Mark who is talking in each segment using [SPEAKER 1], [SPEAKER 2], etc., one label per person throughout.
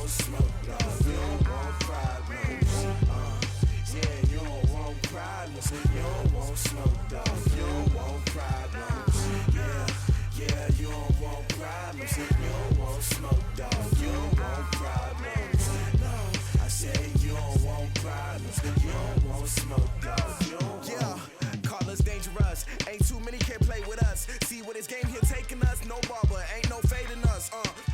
[SPEAKER 1] want smoke, dog. You don't want problems. Yeah, you don't want problems. You don't want smoke, dog. You don't want problems. Yeah, you don't want problems. You don't want smoke, dog. You don't want problems. No, I said you don't want problems. You don't want smoke, dog. You don't want.
[SPEAKER 2] Call us dangerous. Ain't too many can play with us. See what this game here taking us. No barber, ain't no fading us.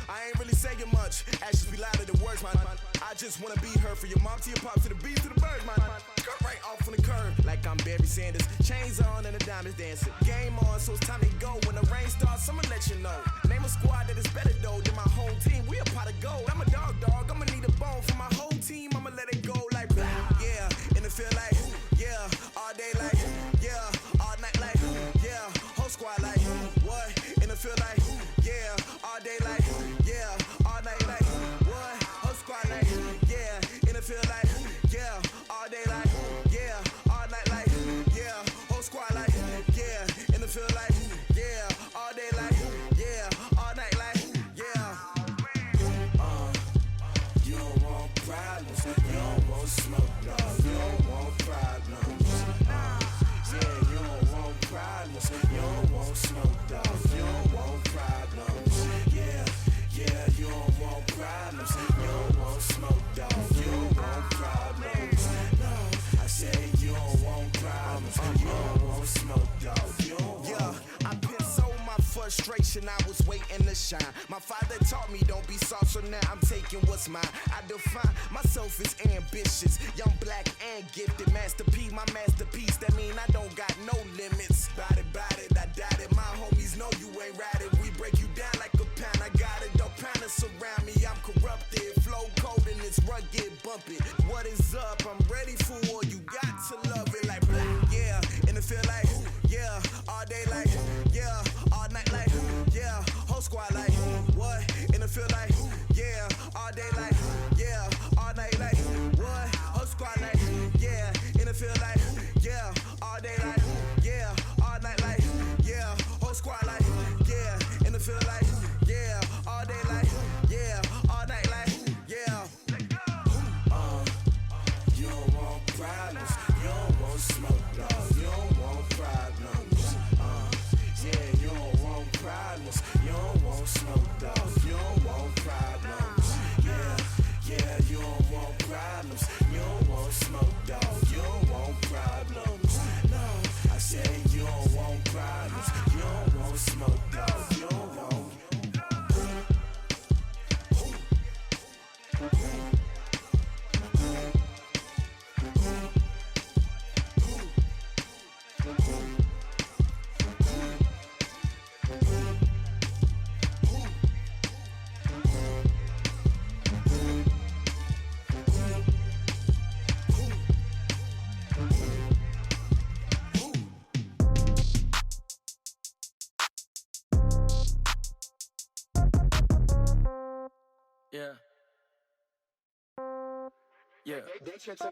[SPEAKER 2] I ain't really saying much. Actions be louder than words, man. I just wanna be heard. For your mom to your pop to the beat to the birds, man. Cut right off on the curb like I'm Barry Sanders. Chains on and the diamonds dancing. Game on, so it's time to go. When the rain starts, I'ma let you know. Name a squad that is better though than my home team. We a pot of gold. I'm a dog. I'ma need a bone for my whole team. I'ma let it go like yeah. And it feel like yeah. All day like yeah. All night like yeah. Whole squad like what? And it feel like yeah. All day like yeah. All night like what? Whole squad like yeah. And it feel like yeah. All day like yeah. All night like yeah. Whole squad like yeah. And it feel like yeah. All day like yeah. All night like yeah.
[SPEAKER 1] You don't want problems. You don't want smoke, dog. You don't want problems. Yeah, you don't want problems. You don't want smoke, dog. You don't want problems. Yeah, you don't want problems. You don't want smoke, dog. You don't want problems. No, I said you don't want problems. You don't want smoke, dog. You don't want.
[SPEAKER 2] I put so my frustration, I was waiting to shine. My father taught me don't be soft, so now I'm taking what's mine. I define myself as ambitious, young, black, and gifted. Masterpiece, my masterpiece, that mean I don't got no limits. Bout it, I doubt it. My homies know you ain't ratted. We break you down like a pound. I got it, don't pound to surround me. I'm corrupted, flow cold and it's rugged, bump it. What is up? I'm ready for war. You got to love it like yeah, and it feel like yeah, all day like yeah, all night like yeah, whole squad like what? And it feel like yeah, all day like yeah, all night like what? Whole squad like yeah, and it feel like yeah, all day like yeah, all night like yeah, whole squad like yeah, and it feel like yeah, all day like yeah, all night like yeah.
[SPEAKER 1] You don't want problems. You don't want smoke, dog. You don't want problems. Yeah, you don't want problems. You don't want smoke, dog. You don't want problems. Yeah, you don't want problems. You don't want smoke, dog. You don't want problems. No, I said you don't want problems. You don't want smoke, dog. You don't want.
[SPEAKER 3] Yeah. Hey,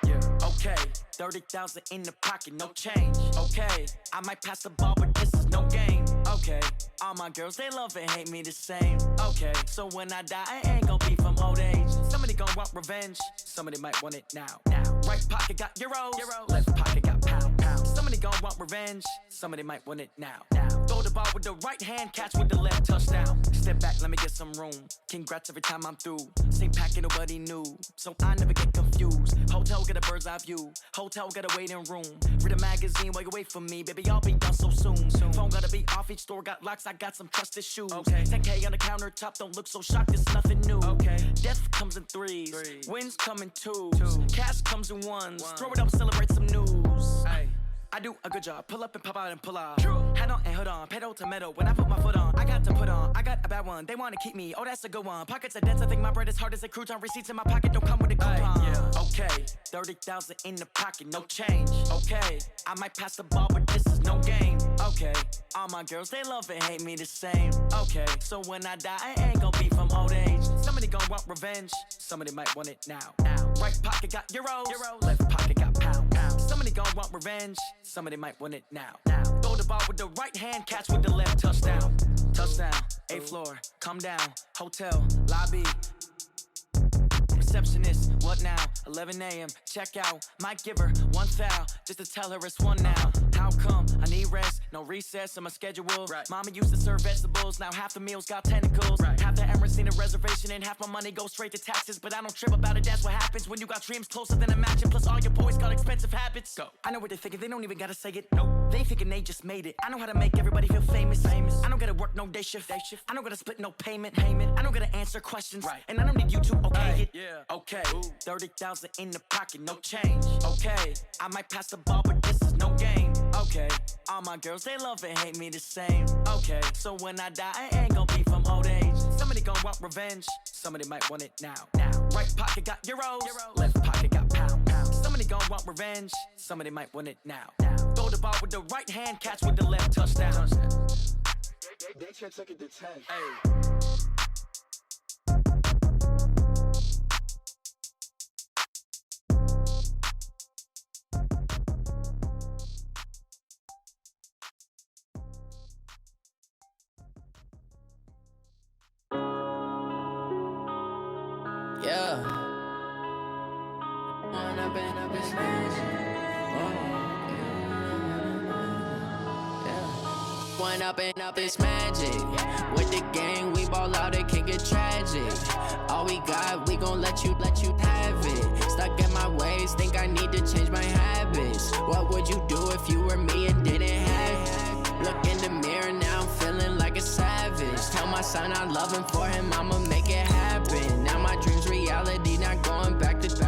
[SPEAKER 3] yeah. Okay, 30,000 in the pocket, no change. Okay, I might pass the ball, but this is no game. Okay, all my girls, they love and hate me the same. Okay, so when I die, I ain't gon' be from old age. Somebody gon' want revenge, somebody might want it now. Right pocket got euros, left pocket got pounds. Somebody gon' want revenge, somebody might want it now. Throw the ball with the right hand, catch with the left, touchdown. Step back, let me get some room. Congrats every time I'm through. Same packet, nobody knew, so I never get confused. Hotel get a bird's eye view, hotel get a waiting room. Read a magazine while you wait for me, baby, I'll be done so soon. Phone gotta be off, each store got locks, I got some trusted shoes. Okay. 10K on the countertop, don't look so shocked, it's nothing new. Okay. Death comes in threes, wins come in twos. Cash comes in ones, throw it up, celebrate some news. Ay. I do a good job, pull up and pop out and pull out. Head on and hood on, pedal to metal. When I put my foot on, I got to put on. I got a bad one, they wanna keep me, oh that's a good one. Pockets are dense, I think my bread is hard as a crouton. Receipts in my pocket don't come with a coupon. Okay, 30,000 in the pocket, no change. Okay, I might pass the ball, but this is no game. Okay, all my girls, they love and hate me the same. Okay, so when I die, I ain't gon' be from old age. Somebody gon' want revenge, somebody might want it now. Right pocket got euros, left pocket got pounds. Somebody gon' want revenge, somebody might want it now. Throw the ball with the right hand, catch with the left. Touchdown, touchdown, A floor, come down, hotel, lobby. Receptionist, what now? 11 a.m. Check out. Might give her one foul just to tell her it's one now. How come? I need rest, no recess in my schedule. Right. Mama used to serve vegetables, now half the meals got tentacles. Right. Half the Emirates seen a reservation and half my money goes straight to taxes. But I don't trip about it, that's what happens when you got dreams closer than a match. And plus all your boys got expensive habits. Go. I know what they're thinking, they don't even gotta say it. Nope. They thinking they just made it. I know how to make everybody feel famous. I don't gotta work no day shift. I don't gotta split no payment. I don't gotta answer questions. Right. And I don't need you to okay it. Yeah. Okay, 30,000 in the pocket, no change. Okay, I might pass the ball, but this is no game. Okay, all my girls, they love and hate me the same. Okay, so when I die, I ain't gon' be from old age. Somebody gon' want revenge, somebody might want it now. Right pocket got euros, left pocket got pounds. Somebody gon' want revenge, somebody might want it now. Throw the ball with the right hand, catch with the left. Touchdown.
[SPEAKER 1] They just took it to 10.
[SPEAKER 3] Hey.
[SPEAKER 4] Yeah. One up and up is magic. One up and up is magic. With the gang, we ball out, it can get tragic. All we got, we gon' let you have it. Stuck in my ways, think I need to change my habits. What would you do if you were me and didn't have it? Look in the mirror, now I'm feeling like a savage. Tell my son I love him, for him I'ma make it happen. Now my dream's reality, not going back to.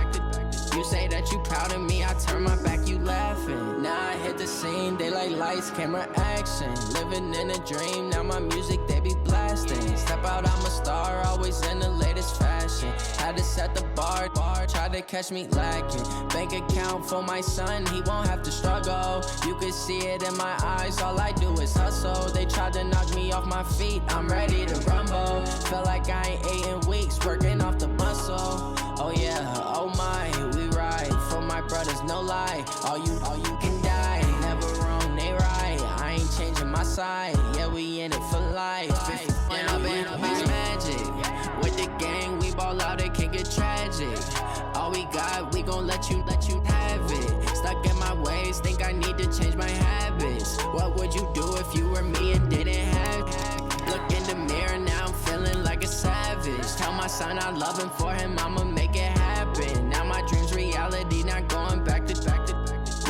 [SPEAKER 4] You say that you proud of me, I turn my back, you laughing. Now I hit the scene, they like lights, camera, action. Living in a dream, now my music, they be blasting. Step out, I'm a star, always in the latest fashion. Had to set the bar, try to catch me lacking. Bank account for my son, he won't have to struggle. You can see it in my eyes, all I do is hustle. They tried to knock me off my feet, I'm ready to rumble. Feel like I ain't ate in weeks, working off the muscle. Oh yeah, oh my, we ride for my brothers, no lie. All you can die, never wrong, they right. I ain't changing my side, yeah, we in it for life. When up and up is magic. With the gang, we ball out, it can get tragic. All we got, we gon' let you have it. Stuck in my ways, think I need to change my habits. What would you do if you were me and didn't have it? Look in the mirror, now I'm feeling like a savage. Tell my son I love him, for him I'ma make it happen. Now my dream's reality, not going back to.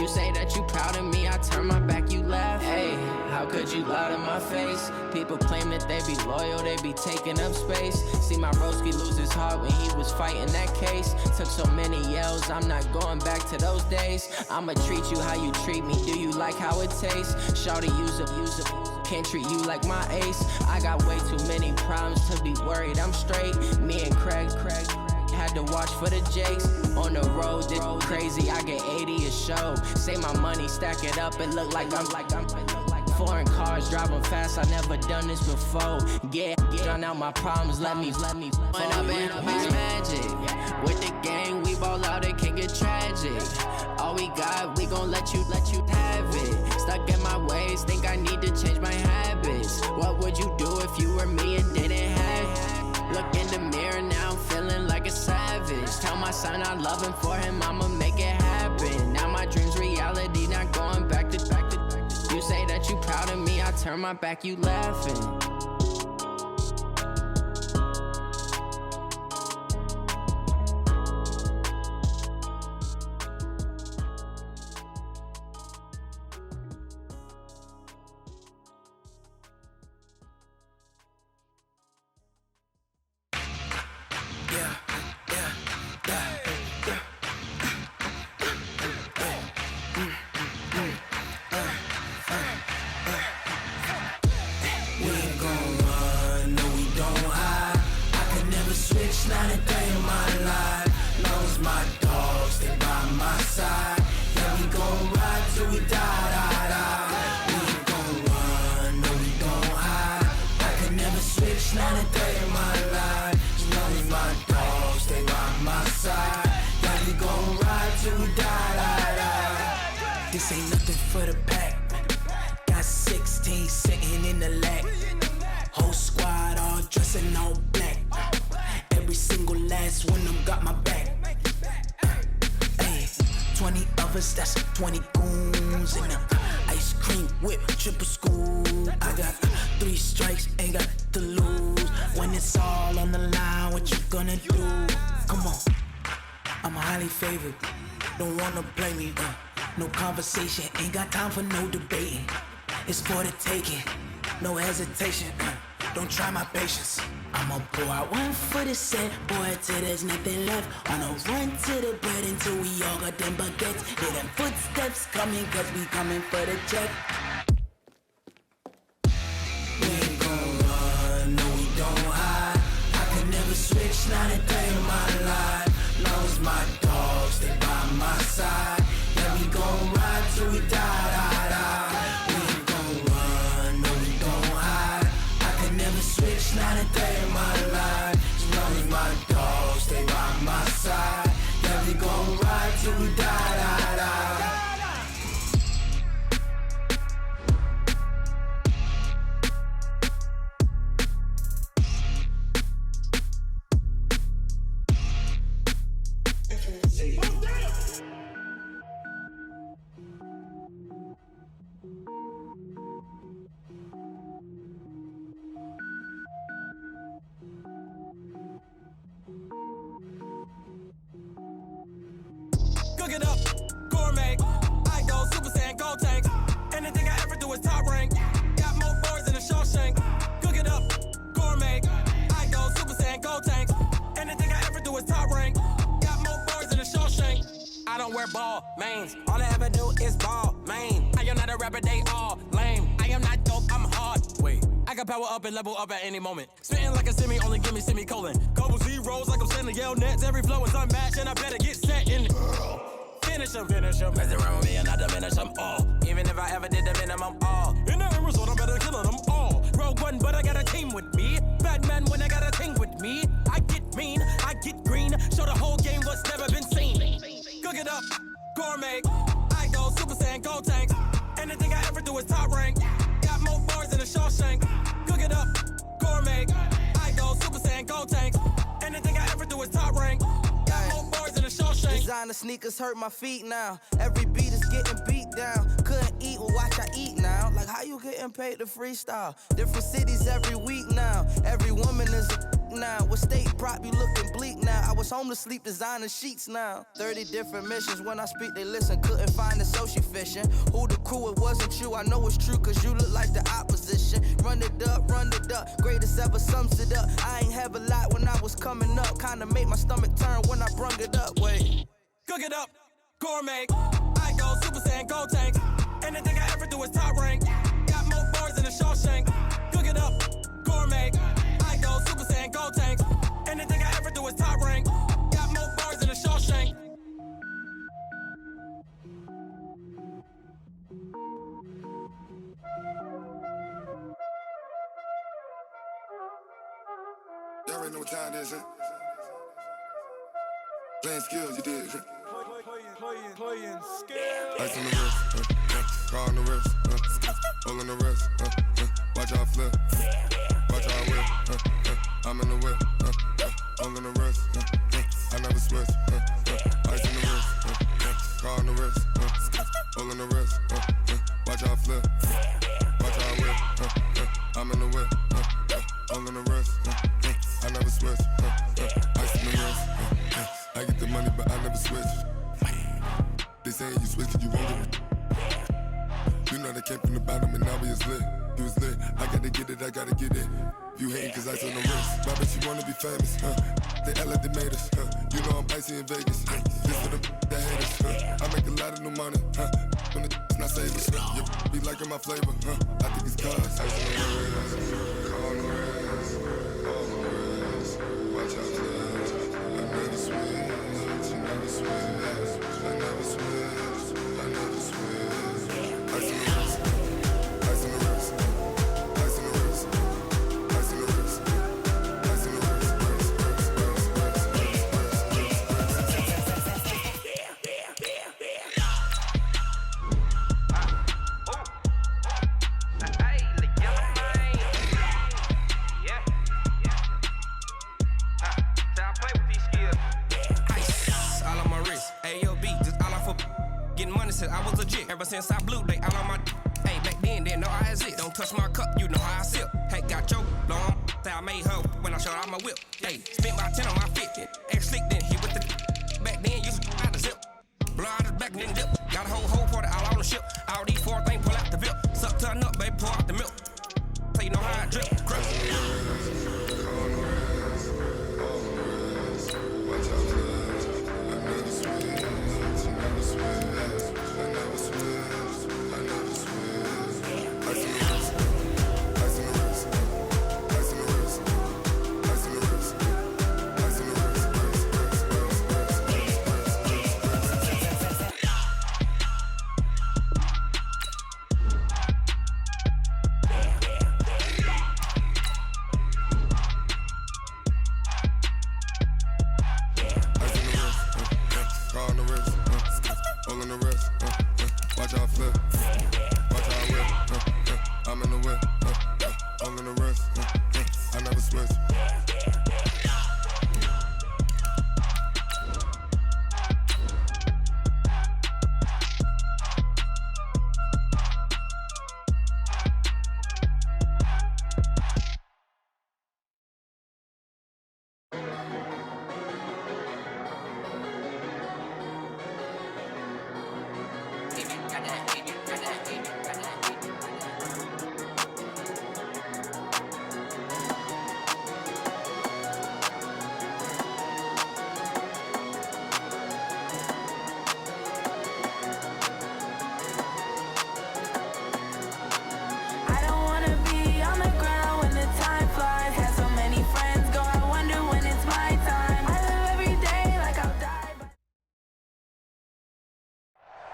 [SPEAKER 4] You say that you proud of me, I turn my back, you laugh. Hey, how could you lie to my face? People claim that they be loyal, they be taking up space. See my broski lose his heart when he was fighting that case. Took so many yells, I'm not going back to those days. I'ma treat you how you treat me, do you like how it tastes? Shawty, use a can't treat you like my ace. I got way too many problems to be worried, I'm straight. Me and Craig had to watch for the Jakes. On the road, did crazy, I get 80 a show. Say my money, stack it up, it look like I'm foreign cars, driving fast, I never done this before. Get drown out my problems, let me When up and up is magic. With the gang, we ball out, it can get tragic. All we got, we gon' let you have it. Stuck in my ways, think I need to change my habits. What would you do if you were me and didn't have it? Look in the mirror, now I'm feeling like a savage. Tell my son I love him, for him I'ma make it happen. Now my dream's reality, not going back to. You say that you proud of me, I turn my back, you laughing.
[SPEAKER 1] Not a day in my life. Long as my dogs stay by my side. Yeah, we gon' ride till we die. We ain't gon' run, no we don't hide. I could never switch, not a day in my life. As long as my dogs stay by my side. Yeah, we gon' ride till we die. This ain't nothing for the pack. Got
[SPEAKER 5] finesse when I'm got my back. Hey, 20 of us, that's 20 goons in the ice cream whip, triple scoop. I got 3 strikes, ain't got to lose. When it's all on the line, what you gonna do? Come on, I'm highly favored. Don't wanna blame me. No conversation, ain't got time for no debating. It's for the taking, no hesitation. Don't try my patience. I'ma pour out one for the set, boy, till there's nothing left. On a run to the bread until we all got them baguettes. Hear them footsteps coming, cause we coming for the check. We ain't gon' run, no we don't hide. I can never switch, not a day in my life. Long as my dogs stay by my side. Yeah, we gon' ride till we die, die, die. We ain't gon' run, no we don't hide. I can never switch, not a day in my life. As long as my dogs stay by my side. Yeah, we gon' ride till we die, die, die.
[SPEAKER 6] Cook it up, gourmet. I go Super Saiyan, gold tank. Anything I ever do is top rank. Got more boys than a Shawshank. Cook it up, gourmet. I go Super Saiyan, gold tank. Anything I ever do is top rank. Got more boys than a Shawshank. I don't wear ball mains. All I ever do is ball main. I am not a rapper, they all lame. I am not dope, I'm hard. Wait, I can power up and level up at any moment. Spitting like a semi, only give me semicolon. Couple zeros like I'm sending yell nets. Every flow is unmatched and I better get set in. Finish them. Mess around with me and I diminish them all. Even if I ever did the minimum all. In the end result, I'm better killing them all. Rogue One, but I got a team with me. Batman when I got a thing with me. I get mean, I get green. Show the whole game what's never been seen. Cook it up, gourmet. I go Super Saiyan, gold tank. Anything I ever do is top rank. Got more bars than a Shawshank. Cook it up, gourmet. I go Super Saiyan, gold tank. Anything I ever do is top rank. Got more bars than a Shawshank.
[SPEAKER 2] Designer sneakers hurt my feet now. Every beat is getting beat down. Couldn't eat, well watch I eat now. Like how you getting paid to freestyle? Different cities every week now. Every woman is a now. With state prop, you looking bleak now. I was home to sleep, designer sheets now. 30 different missions. When I speak, they listen. Couldn't find the social fishing. Who the crew, it wasn't you. I know it's true, cause you look like the opposition. Run it up. Greatest ever sums it up. I ain't have a lot when I was coming up. Kinda made my stomach turn when I brung it up. Wait.
[SPEAKER 6] Cook it up, gourmet. I go Super Saiyan, gold tank. Anything I ever do is top rank. Got more bars than a Shawshank. Cook it up, gourmet. I go Super Saiyan, gold tank. Anything I ever do is top rank. Got more bars than a Shawshank.
[SPEAKER 7] Y'all already know what time it is, huh? Playing skills, you did.
[SPEAKER 6] Playing skills.
[SPEAKER 7] Ice on the wrist, car on the wrist, hole in the wrist, watch out flip, watch out whip, I'm in the whip, hole in the wrist, I never switch, ice on the wrist, car on the wrist, hole in the wrist, watch out flip, watch out whip, I'm in the whip, hole in the wrist, I never switch, ice on the wrist, I get the money but I never switch. They saying you switch 'cause you won't get it. You know they came from the bottom and now we is lit. You was lit, I gotta get it, I gotta get it. You hating 'cause ice on the wrist. Why bet you wanna be famous, They act like they made us, You know I'm icy in Vegas, This for the that haters, I make a lot of new money, When it's not savers, You be liking my flavor, I think it's cause ice on the wrist, on the wrist, on the wrist. Watch out, please. I never switch, you never switch. I never switch, I never switch. Ice on the wrist, ice on the wrist, ice on the wrist, ice on the wrist, ice on the wrist,
[SPEAKER 6] since I was a jit. Ever since I blew, they all on my. Hey, back then, didn't know I exist. Don't touch my cup, you know how I sip. Hey, got your long. Say I made her when I showed out my whip. Hey, spent my 10 on my fit. Ex-slick, then hit with the. Back then, used to out the zip. Blow out his back, then dip. Got a whole party all on the ship. All these 4 things pull out the VIP. Suck turn up, baby, pour out the milk. So you know how I drip.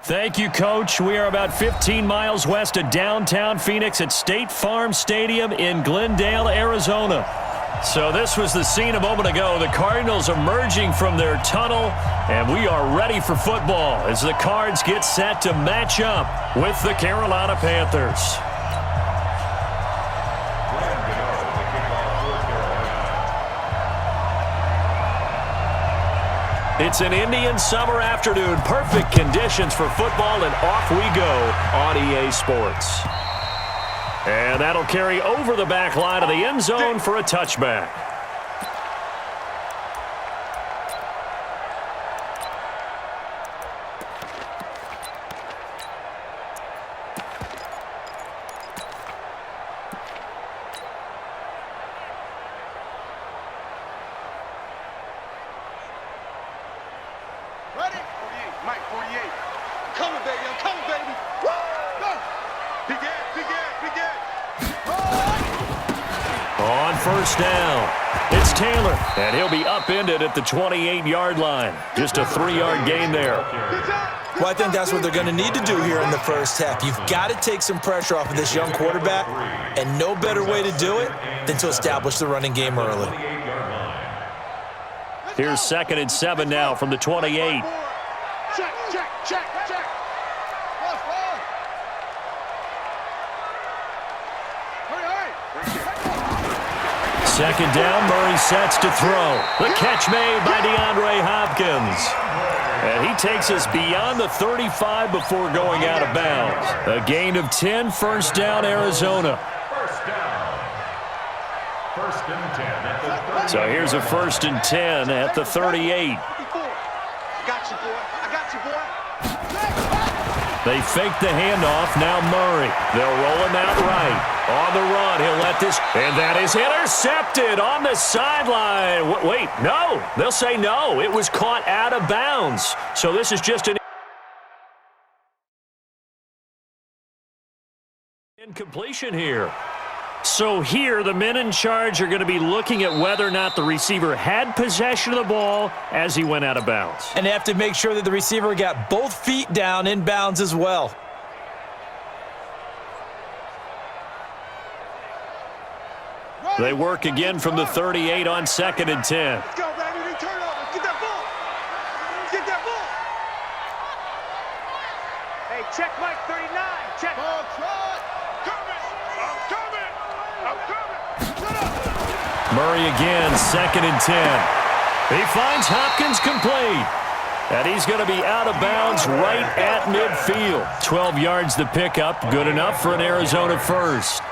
[SPEAKER 8] Thank you, Coach. We are about 15 miles west of downtown Phoenix at State Farm Stadium in Glendale, Arizona. So this was the scene a moment ago. The Cardinals emerging from their tunnel, and we are ready for football as the Cards get set to match up with the Carolina Panthers. It's an Indian summer afternoon. Perfect conditions for football, and off we go on EA Sports. And that'll carry over the back line of the end zone for a touchback. On first down, it's Taylor, and he'll be upended at the 28-yard line. Just a 3-yard gain there.
[SPEAKER 9] Well, I think that's what they're going to need to do here in the first half. You've got to take some pressure off of this young quarterback, and no better way to do it than to establish the running game early.
[SPEAKER 8] Here's 2nd and 7 now from the 28.
[SPEAKER 10] Check.
[SPEAKER 8] Second down, Murray sets to throw. The catch made by DeAndre Hopkins. And he takes us beyond the 35 before going out of bounds. A gain of 10, first down, Arizona. So here's a 1st and 10 at the 38. They fake the handoff, now Murray. They'll roll him out right. On the run, he'll let this, and that is intercepted on the sideline. Wait, no. They'll say no. It was caught out of bounds. So this is just an incompletion here. So here, the men in charge are going to be looking at whether or not the receiver had possession of the ball as he went out of bounds.
[SPEAKER 9] And they have to make sure that the receiver got both feet down in bounds as well.
[SPEAKER 8] They work again from the 38 on 2nd and 10.
[SPEAKER 10] Let's go, baby. They turn over. Get that ball. Get that ball. Hey, check Mike 39. Check. Ball trot. I'm coming.
[SPEAKER 8] Murray again, 2nd and 10. He finds Hopkins complete. And he's going to be out of bounds right at midfield. 12 yards to pick up. Good enough for an Arizona first.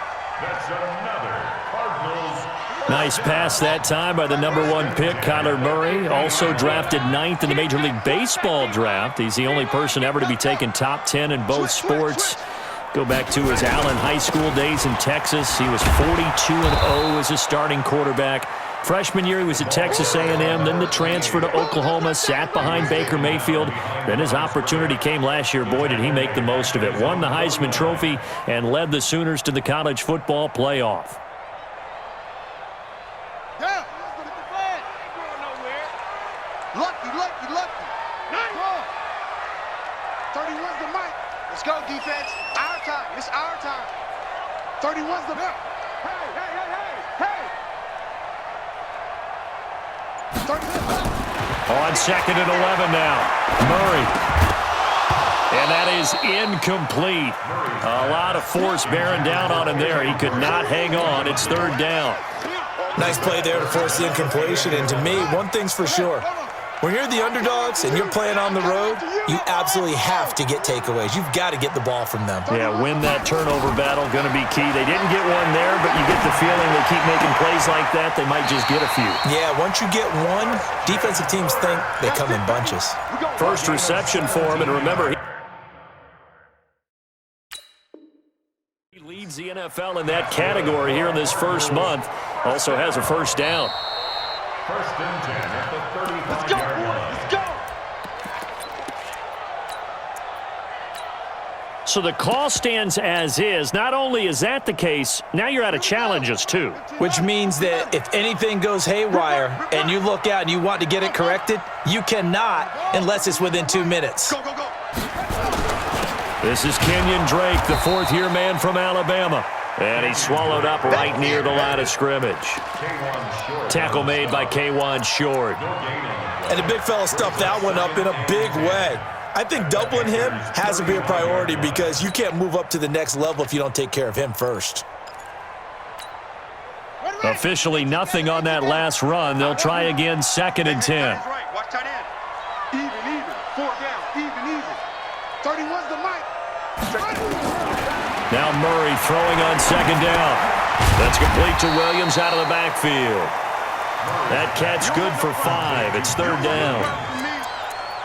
[SPEAKER 11] That's another Cardinals.
[SPEAKER 8] Nice pass that time by the #1 pick, Kyler Murray. Also drafted 9th in the Major League Baseball draft. He's the only person ever to be taken top 10 in both sports. Go back to his Allen High School days in Texas. He was 42-0 as a starting quarterback. Freshman year, he was at Texas A&M, then the transfer to Oklahoma, sat behind Baker Mayfield. Then his opportunity came last year. Boy, did he make the most of it. Won the Heisman Trophy and led the Sooners to the college football playoff.
[SPEAKER 10] Yeah, lucky. 31's the mic. Let's go, defense. Our time. It's our time. 31's the mic. Hey.
[SPEAKER 8] On 2nd and 11 now. Murray. And that is incomplete. A lot of force bearing down on him there. He could not hang on. It's 3rd down.
[SPEAKER 9] Nice play there to force the incompletion. And to me, one thing's for sure. When you're the underdogs and you're playing on the road, you absolutely have to get takeaways. You've got to get the ball from them.
[SPEAKER 8] Yeah, win that turnover battle, going to be key. They didn't get one there, but you get the feeling they keep making plays like that, they might just get a few.
[SPEAKER 9] Yeah, once you get one, defensive teams think they come in bunches.
[SPEAKER 8] First reception for him, and remember, he leads the NFL in that category here in this first month. Also has a first down.
[SPEAKER 11] 1st and 10 at the 35-yard line.
[SPEAKER 10] Let's go.
[SPEAKER 8] So the call stands as is. Not only is that the case, now you're out of challenges too.
[SPEAKER 9] Which means that if anything goes haywire and you look out and you want to get it corrected, you cannot unless it's within 2 minutes.
[SPEAKER 10] Go.
[SPEAKER 8] This is Kenyon Drake, the 4th-year man from Alabama. And he's swallowed up right near the line of scrimmage. Tackle made by K'Wan Short.
[SPEAKER 9] And the big fella stuffed that one up in a big way. I think doubling him has to be a priority because you can't move up to the next level if you don't take care of him first.
[SPEAKER 8] Officially nothing on that last run. They'll try again 2nd and 10.
[SPEAKER 10] Watch tight end. Even. 4 down. Even. 31's the mic.
[SPEAKER 8] Now Murray throwing on 2nd down. That's complete to Williams out of the backfield. That catch good for 5. It's 3rd down.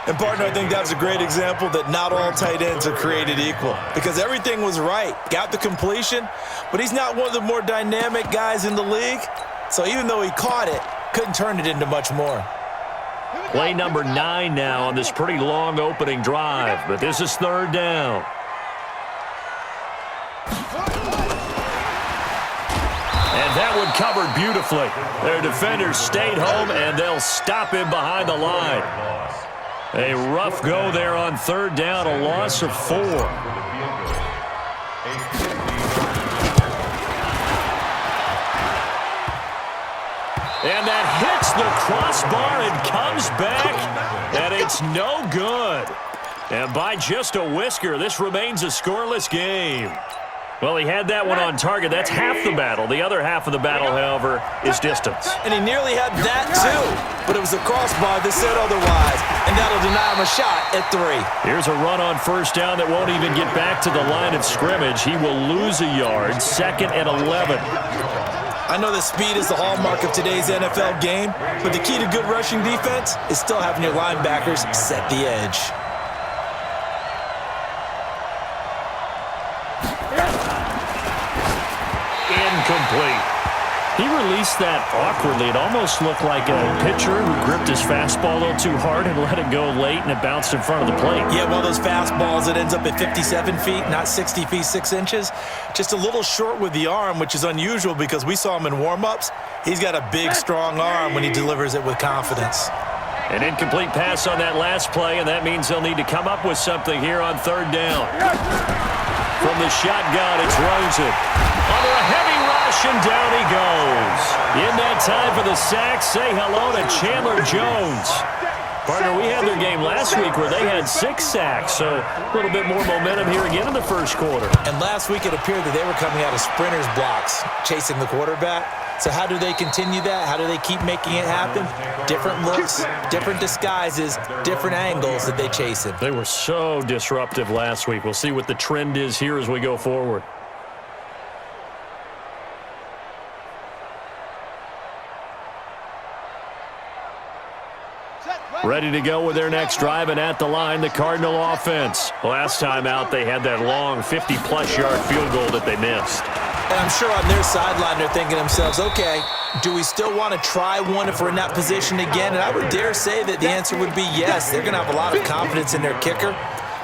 [SPEAKER 9] And, partner, I think that's a great example that not all tight ends are created equal because everything was right. Got the completion, but he's not one of the more dynamic guys in the league. So even though he caught it, couldn't turn it into much more.
[SPEAKER 8] Play number 9 now on this pretty long opening drive, but this is 3rd down. And that one covered beautifully. Their defenders stayed home, and they'll stop him behind the line. A rough go there on 3rd down, a loss of 4. And that hits the crossbar and comes back, and it's no good. And by just a whisker, this remains a scoreless game. Well, he had that one on target. That's half the battle. The other half of the battle, however, is distance.
[SPEAKER 9] And he nearly had that, too. But it was the crossbar that said otherwise. And that'll deny him a shot at 3.
[SPEAKER 8] Here's a run on 1st down that won't even get back to the line of scrimmage. He will lose a yard. 2nd and 11.
[SPEAKER 9] I know that speed is the hallmark of today's NFL game, but the key to good rushing defense is still having your linebackers set the edge.
[SPEAKER 8] Incomplete. He released that awkwardly. It almost looked like a pitcher who gripped his fastball a little too hard and let it go late, and it bounced in front of the plate.
[SPEAKER 9] Yeah, one of those fastballs that ends up at 57 feet, not 60 feet, 6 inches. Just a little short with the arm, which is unusual because we saw him in warm-ups. He's got a big, strong arm when he delivers it with confidence.
[SPEAKER 8] An incomplete pass on that last play, and that means they'll need to come up with something here on 3rd down. From the shotgun, it's Rosen. Under a heavy rush, and down he goes. In that time for the sack, say hello to Chandler Jones. Partner, we had their game last week where they had 6 sacks, so a little bit more momentum here again in the first quarter.
[SPEAKER 9] And last week it appeared that they were coming out of sprinters blocks, chasing the quarterback. So how do they continue that? How do they keep making it happen? Different looks, different disguises, different angles that they chase him.
[SPEAKER 8] They were so disruptive last week. We'll see what the trend is here as we go forward. Ready to go with their next drive, and at the line, the Cardinal offense. Last time out, they had that long 50-plus yard field goal that they missed.
[SPEAKER 9] And I'm sure on their sideline they're thinking to themselves, okay, do we still want to try one if we're in that position again? And I would dare say that the answer would be yes. They're going to have a lot of confidence in their kicker.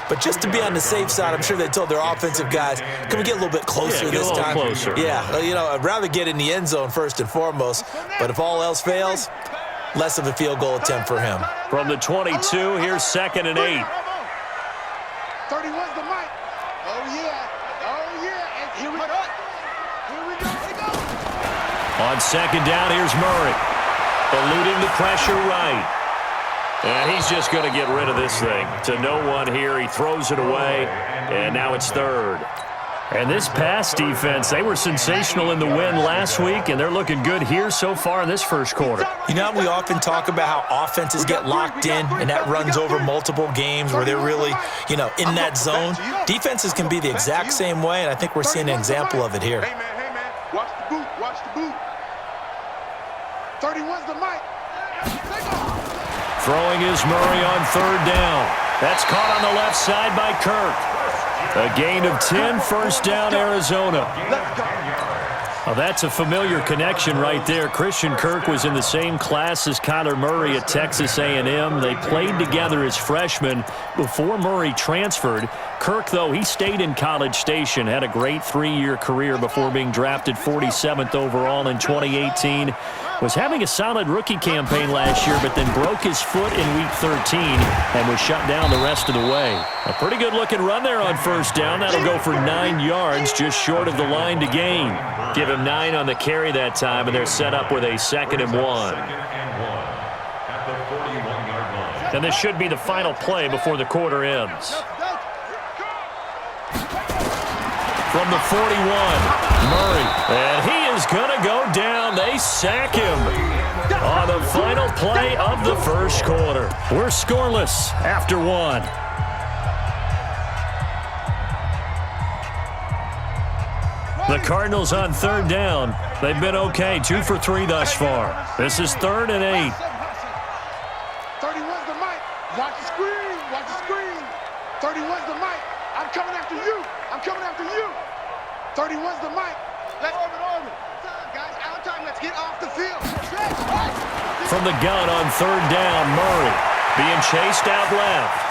[SPEAKER 9] But just to be on the safe side, I'm sure they told their offensive guys, can we get a little bit closer this time?
[SPEAKER 8] Closer.
[SPEAKER 9] Yeah, I'd rather get in the end zone first and foremost. But if all else fails, less of a field goal attempt for him.
[SPEAKER 8] From the 22, here's 2nd and 8.
[SPEAKER 10] 31's the mic. Oh, yeah. Oh, yeah. And here we go. Here we go.
[SPEAKER 8] On 2nd down, here's Murray. Eluding the pressure right. And he's just going to get rid of this thing. To no one here. He throws it away, and now it's 3rd. And this pass defense, they were sensational in the win last week, and they're looking good here so far in this first quarter.
[SPEAKER 9] You know, we often talk about how offenses get locked in, and that runs over multiple games where they're really, in that zone. Defenses can be the exact same way, and I think we're seeing an example of it here.
[SPEAKER 10] Hey, man. Watch the boot. Watch the boot. 31's the mic.
[SPEAKER 8] Throwing is Murray on 3rd down. That's caught on the left side by Kirk. A gain of 10, first down, Arizona. Well, that's a familiar connection right there. Christian Kirk was in the same class as Kyler Murray at Texas A&M. They played together as freshmen before Murray transferred. Kirk, though, he stayed in College Station, had a great 3-year career before being drafted 47th overall in 2018. Was having a solid rookie campaign last year, but then broke his foot in Week 13 and was shut down the rest of the way. A pretty good-looking run there on 1st down. That'll go for 9 yards, just short of the line to gain. Give him 9 on the carry that time, and they're set up with a 2nd and 1. And this should be the final play before the quarter ends. From the 41, Murray, and he is going to go down. They sack him on the final play of the first quarter. We're scoreless after 1. The Cardinals on 3rd down. They've been okay, 2 for 3 thus far. This is 3rd and 8.
[SPEAKER 10] 31's the mic. Watch the screen. Watch the screen. 31's the mic. I'm coming after you. I'm coming after you. 31's the mic. Let's orbit. Time, guys. Out time. Let's get off the field.
[SPEAKER 8] From the gun on 3rd down, Murray being chased out left.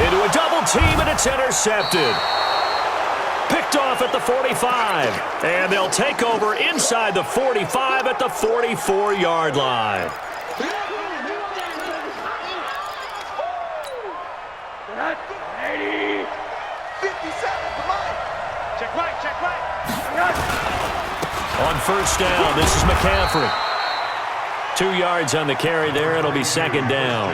[SPEAKER 8] Into a double team, and it's intercepted. Picked off at the 45. And they'll take over inside the 45 at the 44-yard line. On 1st down, this is McCaffrey. 2 yards on the carry there. It'll be 2nd down.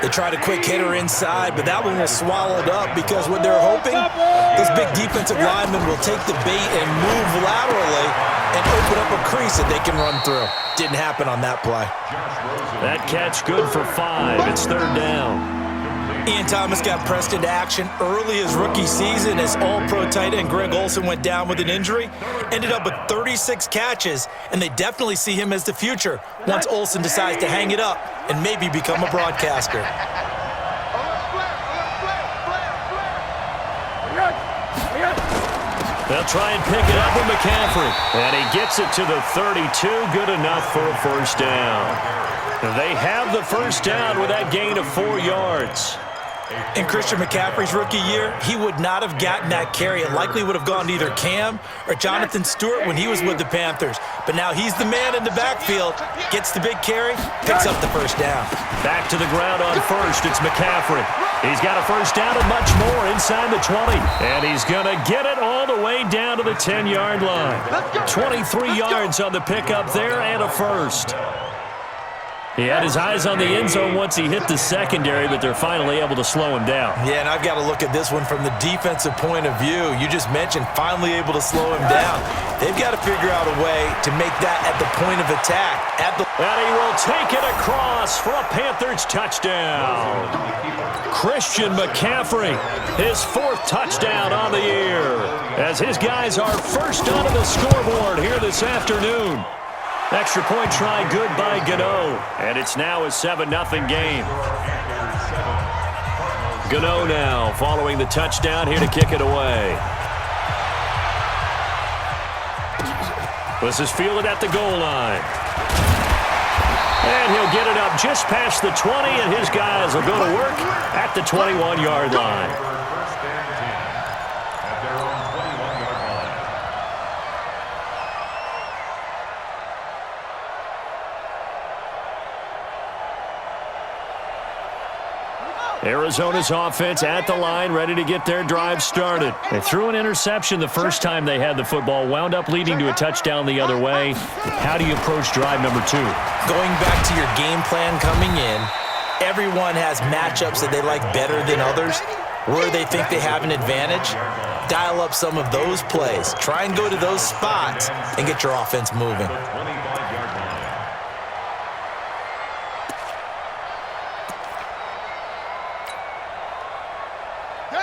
[SPEAKER 9] They tried a quick hitter inside, but that one was swallowed up because what they're hoping, those big defensive linemen will take the bait and move laterally and open up a crease that they can run through. Didn't happen on that play.
[SPEAKER 8] That catch good for 5. It's 3rd down.
[SPEAKER 9] Ian Thomas got pressed into action early his rookie season as all-pro tight end Greg Olsen went down with an injury. Ended up with 36 catches, and they definitely see him as the future once Olsen decides to hang it up and maybe become a broadcaster.
[SPEAKER 8] They'll try and pick it up with McCaffrey. And he gets it to the 32. Good enough for a first down. They have the first down with that gain of 4 yards.
[SPEAKER 9] In Christian McCaffrey's rookie year, he would not have gotten that carry. It likely would have gone to either Cam or Jonathan Stewart when he was with the Panthers. But now he's the man in the backfield, gets the big carry, picks up the first down.
[SPEAKER 8] Back to the ground on 1st, it's McCaffrey. He's got a first down and much more inside the 20. And he's going to get it all the way down to the 10-yard line. 23 yards on the pickup there and a first. He had his eyes on the end zone once he hit the secondary, but they're finally able to slow him down.
[SPEAKER 9] Yeah, and I've got to look at this one from the defensive point of view. You just mentioned finally able to slow him down. They've got to figure out a way to make that at the point of attack.
[SPEAKER 8] And he will take it across for a Panthers touchdown. Christian McCaffrey, his 4th touchdown on the year, as his guys are first onto the scoreboard here this afternoon. Extra point try good by Gano, and it's now a 7-0 game. Gano now following the touchdown here to kick it away. This is fielded at the goal line. And he'll get it up just past the 20, and his guys will go to work at the 21-yard line.
[SPEAKER 11] First and 10 at their own 21-yard line.
[SPEAKER 8] Arizona's offense at the line, ready to get their drive started. They threw an interception the first time they had the football, wound up leading to a touchdown the other way. How do you approach drive number 2?
[SPEAKER 9] Going back to your game plan coming in, everyone has matchups that they like better than others, where they think they have an advantage. Dial up some of those plays. Try and go to those spots and get your offense moving.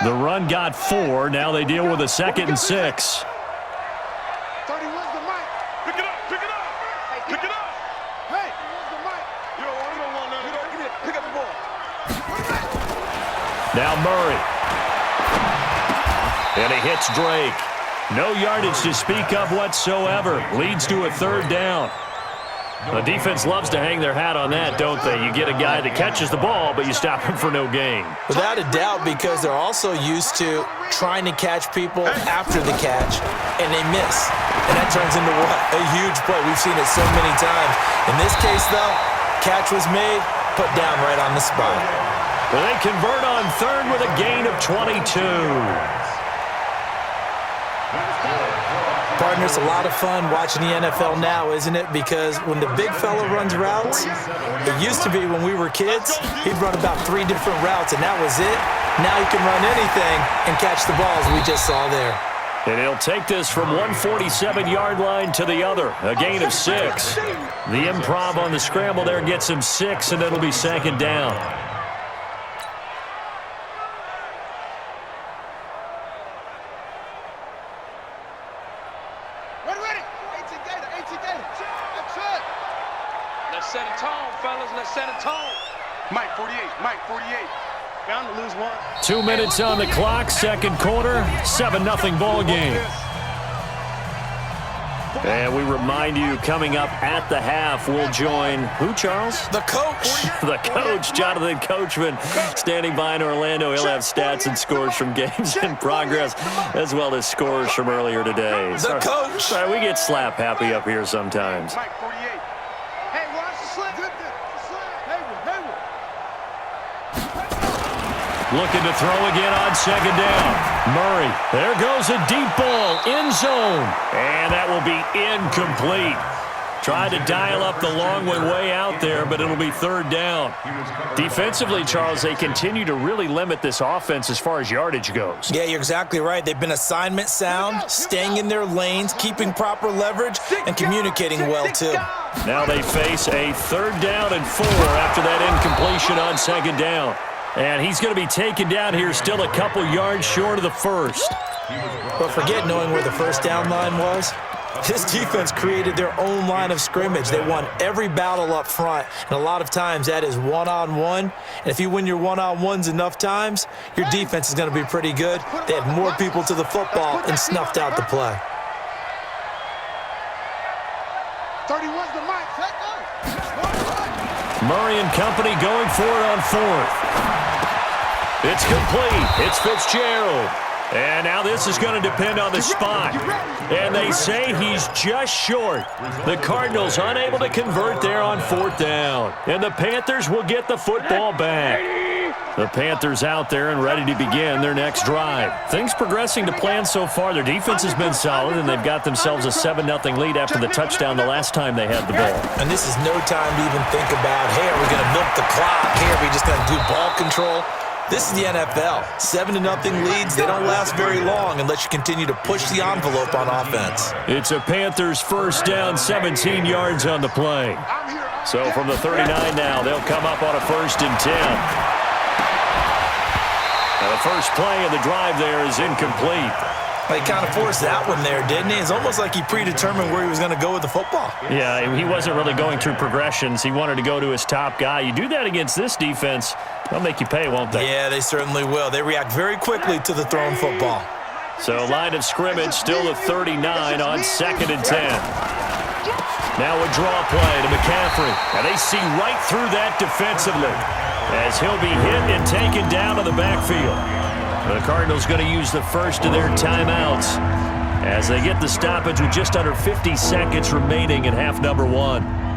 [SPEAKER 8] The run got 4. Now they deal with a 2nd and 6.
[SPEAKER 10] 31's the mic. Pick it up, pick it up. Pick it up. Hey, where's the mic? You don't want none. Give me it. Pick up the ball.
[SPEAKER 8] Now Murray. And he hits Drake. No yardage to speak of whatsoever. Leads to a 3rd down. The defense loves to hang their hat on that, don't they? You get a guy that catches the ball, but you stop him for no gain.
[SPEAKER 9] Without a doubt, because they're also used to trying to catch people after the catch, and they miss. And that turns into what? A huge play. We've seen it so many times. In this case, though, catch was made, put down right on the spot.
[SPEAKER 8] Well, they convert on 3rd with a gain of 22.
[SPEAKER 9] Partner, it's a lot of fun watching the NFL now, isn't it? Because when the big fella runs routes, it used to be when we were kids, he'd run about 3 different routes, and that was it. Now he can run anything and catch the balls we just saw there.
[SPEAKER 8] And he'll take this from 147-yard line to the other, a gain of 6. The improv on the scramble there gets him 6, and it'll be 2nd down.
[SPEAKER 10] Let's set a tone, fellas. Let's set a tone. Mike 48. Mike 48. Bound to lose one.
[SPEAKER 8] 2 minutes on the clock, 2nd quarter, 7-0 ball game. And we remind you, coming up at the half, we'll join who, Charles?
[SPEAKER 9] The coach.
[SPEAKER 8] The coach, Jonathan Coachman, standing by in Orlando. He'll have stats and scores from games in progress, as well as scores from earlier today.
[SPEAKER 9] The coach.
[SPEAKER 8] Sorry, we get slap happy up here sometimes.
[SPEAKER 10] Mike 48. Hey, watch the slip.
[SPEAKER 8] Looking to throw again on 2nd down. Murray, there goes a deep ball, end zone. And that will be incomplete. Tried to dial up the long one way out there, but it'll be 3rd down. Defensively, Charles, they continue to really limit this offense as far as yardage goes.
[SPEAKER 9] Yeah, you're exactly right. They've been assignment sound, staying in their lanes, keeping proper leverage, and communicating well, too.
[SPEAKER 8] Now they face a 3rd down and 4 after that incompletion on 2nd down. And he's going to be taken down here, still a couple yards short of the 1st.
[SPEAKER 9] But forget knowing where the 1st down line was. This defense created their own line of scrimmage. They won every battle up front, and a lot of times that is one-on-one. And if you win your one-on-ones enough times, your defense is going to be pretty good. They had more people to the football and snuffed out the play.
[SPEAKER 10] 31's the mic.
[SPEAKER 8] Murray and company going for it on 4th. It's complete. It's Fitzgerald. And now this is going to depend on the spot. And they say he's just short. The Cardinals unable to convert there on 4th down. And the Panthers will get the football back. The Panthers out there and ready to begin their next drive. Things progressing to plan so far. Their defense has been solid, and they've got themselves a 7-0 lead after the touchdown the last time they had the ball.
[SPEAKER 9] And this is no time to even think about, hey, are we going to milk the clock? Hey, are we just going to do ball control? This is the NFL. 7-0 leads, they don't last very long unless you continue to push the envelope on offense.
[SPEAKER 8] It's a Panthers first down, 17 yards on the play. So from the 39 now, they'll come up on a 1st and 10. Now the first play of the drive there is incomplete.
[SPEAKER 9] He kind of forced that one there, didn't he? It's almost like he predetermined where he was going to go with the football.
[SPEAKER 8] Yeah, he wasn't really going through progressions. He wanted to go to his top guy. You do that against this defense, they'll make you pay, won't they?
[SPEAKER 9] Yeah, they certainly will. They react very quickly to the thrown football.
[SPEAKER 8] So line of scrimmage still at 39 on 2nd and 10. Now a draw play to McCaffrey. And they see right through that defensively as he'll be hit and taken down to the backfield. The Cardinals going to use the first of their timeouts as they get the stoppage with just under 50 seconds remaining in half number 1.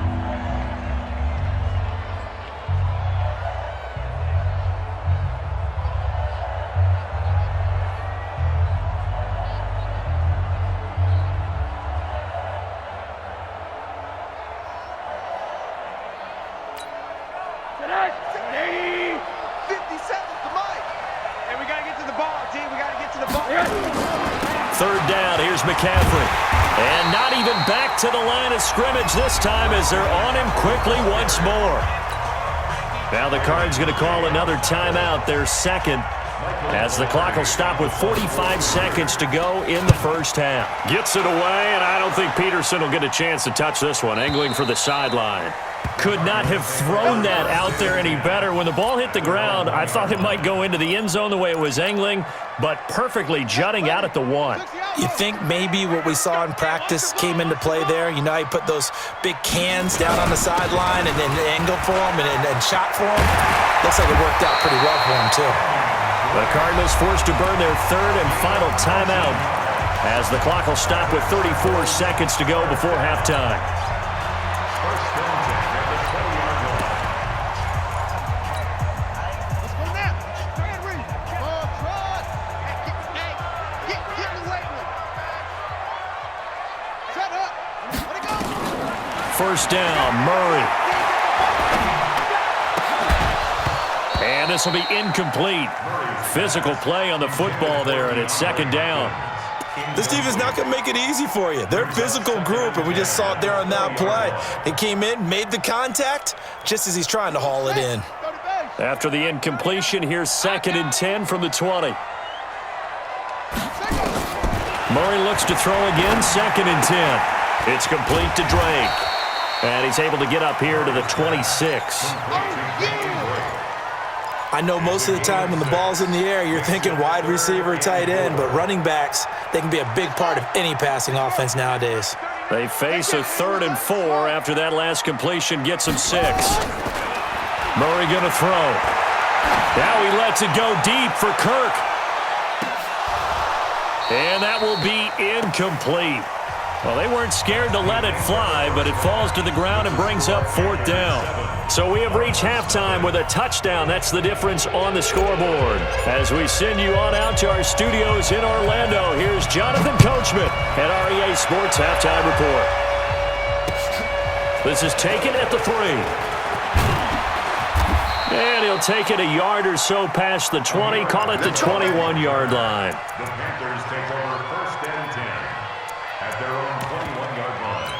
[SPEAKER 8] Third down, here's McCaffrey. And not even back to the line of scrimmage this time as they're on him quickly once more. Now the Cards going to call another timeout, their second, as the clock will stop with 45 seconds to go in the first half. Gets it away, and I don't think Peterson will get a chance to touch this one, angling for the sideline. Could not have thrown that out there any better. When the ball hit the ground, I thought it might go into the end zone the way it was angling, but perfectly jutting out at the 1.
[SPEAKER 9] You think maybe what we saw in practice came into play there? You know, he put those big cans down on the sideline and then angled for him and shot for him. Looks like it worked out pretty well for him, too.
[SPEAKER 8] The Cardinals forced to burn their third and final timeout as the clock will stop with 34 seconds to go before halftime. First down, Murray. And this will be incomplete. Physical play on the football there, and it's 2nd down.
[SPEAKER 9] This defense is not going to make it easy for you. They're a physical group, and we just saw it there on that play. They came in, made the contact, just as he's trying to haul it in.
[SPEAKER 8] After the incompletion, here's 2nd and 10 from the 20. Murray looks to throw again, 2nd and 10. It's complete to Drake. And he's able to get up here to the 26.
[SPEAKER 9] I know most of the time when the ball's in the air, you're thinking wide receiver, tight end, but running backs, they can be a big part of any passing offense nowadays.
[SPEAKER 8] They face a 3rd and 4 after that last completion gets them 6. Murray going to throw. Now he lets it go deep for Kirk. And that will be incomplete. Well, they weren't scared to let it fly, but it falls to the ground and brings up 4th down. So we have reached halftime with a touchdown. That's the difference on the scoreboard. As we send you on out to our studios in Orlando, here's Jonathan Coachman at REA Sports Halftime Report. This is taken at the 3. And he'll take it a yard or so past the 20, call it the 21-yard line.
[SPEAKER 11] The Panthers take over 1st and 10 at their own 21-yard line.